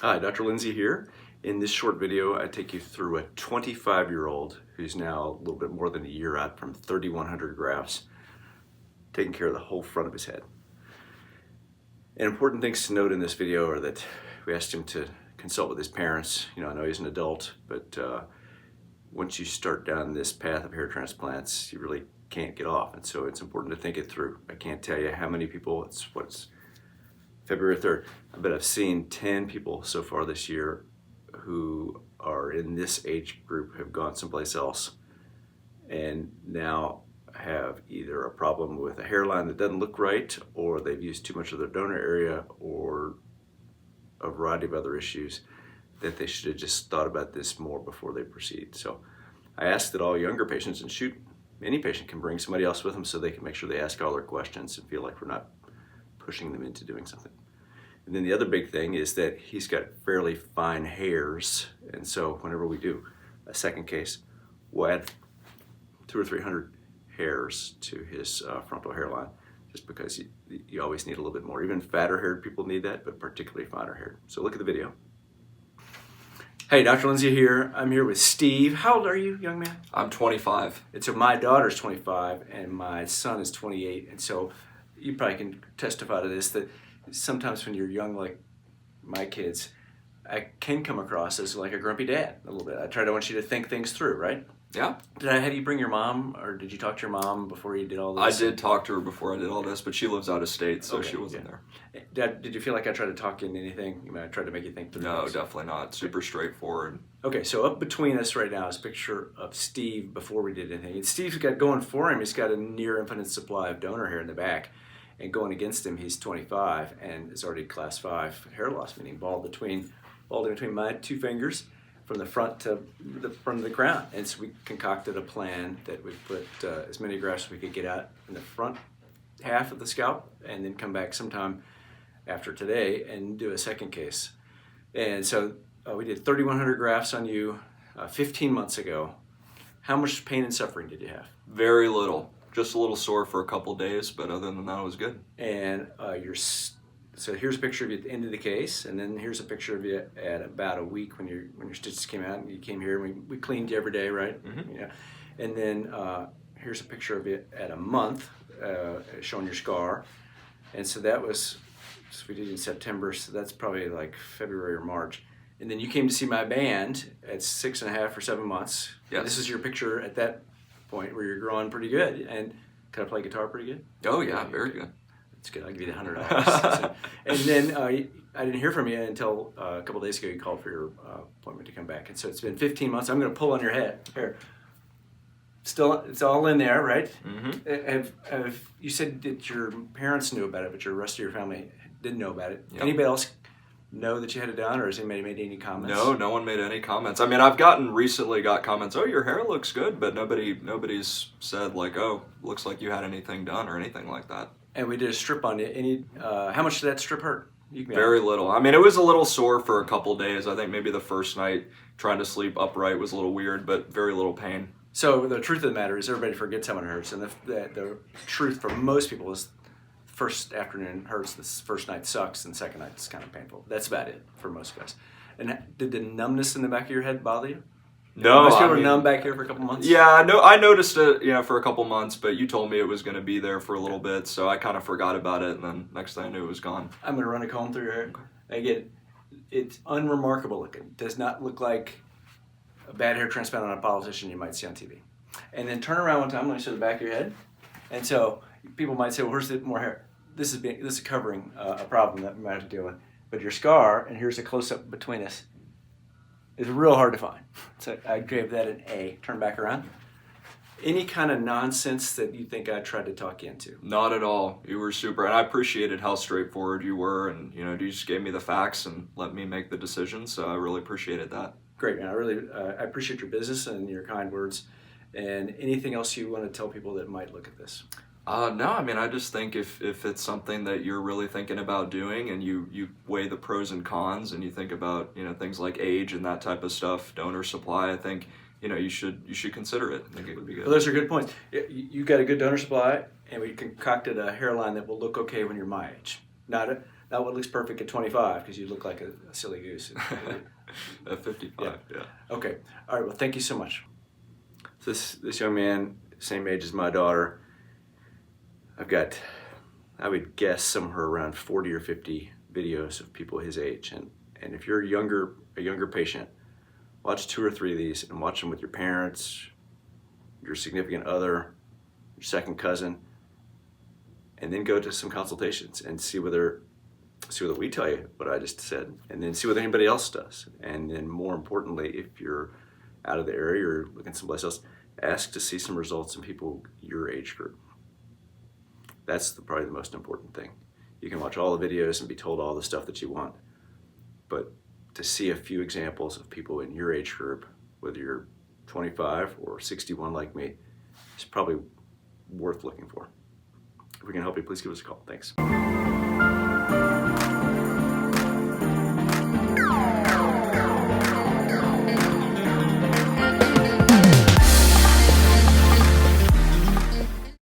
Hi, Dr. Lindsey here. In this short video, I take you through a 25-year-old who's now a little bit more than a year out from 3,100 grafts, taking care of the whole front of his head. And important things to note in this video are that we asked him to consult with his parents. I know he's an adult, but once you start down this path of hair transplants, you really can't get off. And so it's important to think it through. I can't tell you how many people, it's February 3rd, but I've seen 10 people so far this year who are in this age group have gone someplace else and now have either a problem with a hairline that doesn't look right, or they've used too much of their donor area, or a variety of other issues that they should have just thought about this more before they proceed. So I ask that all younger patients, and shoot, any patient can bring somebody else with them so they can make sure they ask all their questions and feel like we're not pushing them into doing something. And then the other big thing is that he's got fairly fine hairs, and so whenever we do a second case, we'll add 200 or 300 hairs to his frontal hairline, just because you always need a little bit more. Even fatter haired people need that, but particularly finer haired. So look at the video. Hey, Dr. Lindsey here. I'm here with Steve. How old are you, young man? I'm 25. And so my daughter's 25 and my son is 28, and so you probably can testify to this, that sometimes when you're young, like my kids, I can come across as like a grumpy dad a little bit. I want you to think things through, right? Yeah. Had you bring your mom, or did you talk to your mom before you did all this? I did talk to her before I did all this, but she lives out of state, so Okay, she wasn't there. Did you feel like I tried to talk you into anything? I tried to make you think through No, things? definitely not. Super straightforward. Okay, so up between us right now is a picture of Steve before we did anything. And Steve's got going for him, he's got a near infinite supply of donor hair in the back. And going against him, he's 25 and is already class 5 hair loss, meaning bald between my two fingers from the front to the front of the crown. And so we concocted a plan that we put as many grafts as we could get out in the front half of the scalp, and then come back sometime after today and do a second case. And so we did 3,100 grafts on you 15 months ago. How much pain and suffering did you have? Very little. Just a little sore for a couple days, but other than that, it was good. And so here's a picture of you at the end of the case, and then here's a picture of you at about a week when your stitches came out, and you came here, and we cleaned you every day, right? Mm-hmm. Yeah. And then here's a picture of you at a month, showing your scar. And so we did in September, so that's probably like February or March. And then you came to see my band at 6.5 or 7 months. Yes. This is your picture at that point where you're growing pretty good, and can I play guitar pretty good? Oh yeah, very good. That's good. I'll give you the $100. And then I didn't hear from you until a couple days ago. You called for your appointment to come back, and so it's been 15 months. I'm going to pull on your head here. Still, it's all in there, right? Mm-hmm. Have you said that your parents knew about it, but your rest of your family didn't know about it? Yep. Anybody else know that you had it done, or has anybody made any comments? No one made any comments. I mean, I've recently got comments, oh, your hair looks good, but nobody's said like, oh, looks like you had anything done or anything like that. And we did a strip on it. How much did that strip hurt? Very little. I mean, it was a little sore for a couple days. I think maybe the first night trying to sleep upright was a little weird, but very little pain. So the truth of the matter is everybody forgets how it hurts, and the truth for most people is first afternoon hurts, the first night sucks, and second night is kind of painful. That's about it for most guys. And did the numbness in the back of your head bother you? No, most people were numb back here for a couple months. Yeah, I noticed it, for a couple months, but you told me it was going to be there for a little bit, so I kind of forgot about it, and then next thing I knew, it was gone. I'm going to run a comb through your hair. Again, it's unremarkable looking. Does not look like a bad hair transplant on a politician you might see on TV. And then turn around one time, let me show the back of your head. And so people might say, well, where's the more hair? This is covering a problem that we might have to deal with. But your scar, and here's a close-up between us, is real hard to find. So I gave that an A. Turn back around. Any kind of nonsense that you think I tried to talk you into? Not at all. You were super, and I appreciated how straightforward you were, and you just gave me the facts and let me make the decision, so I really appreciated that. Great, man. I appreciate your business and your kind words. And anything else you want to tell people that might look at this? No, I mean, I just think if it's something that you're really thinking about doing, and you weigh the pros and cons, and you think about things like age and that type of stuff, donor supply, I think you should consider it. I think it would be good. Well, those are good points. You got a good donor supply, and we concocted a hairline that will look okay when you're my age. Not That one looks perfect at 25 because you look like a silly goose. At 55, yeah. Okay. All right. Well, thank you so much. So this young man, same age as my daughter. I've got, I would guess, somewhere around 40 or 50 videos of people his age. And if you're a younger patient, watch 2 or 3 of these and watch them with your parents, your significant other, your second cousin, and then go to some consultations and see whether we tell you what I just said, and then see what anybody else does. And then more importantly, if you're out of the area or looking someplace else, ask to see some results in people your age group. That's probably the most important thing. You can watch all the videos and be told all the stuff that you want, but to see a few examples of people in your age group, whether you're 25 or 61 like me, is probably worth looking for. If we can help you, please give us a call. Thanks.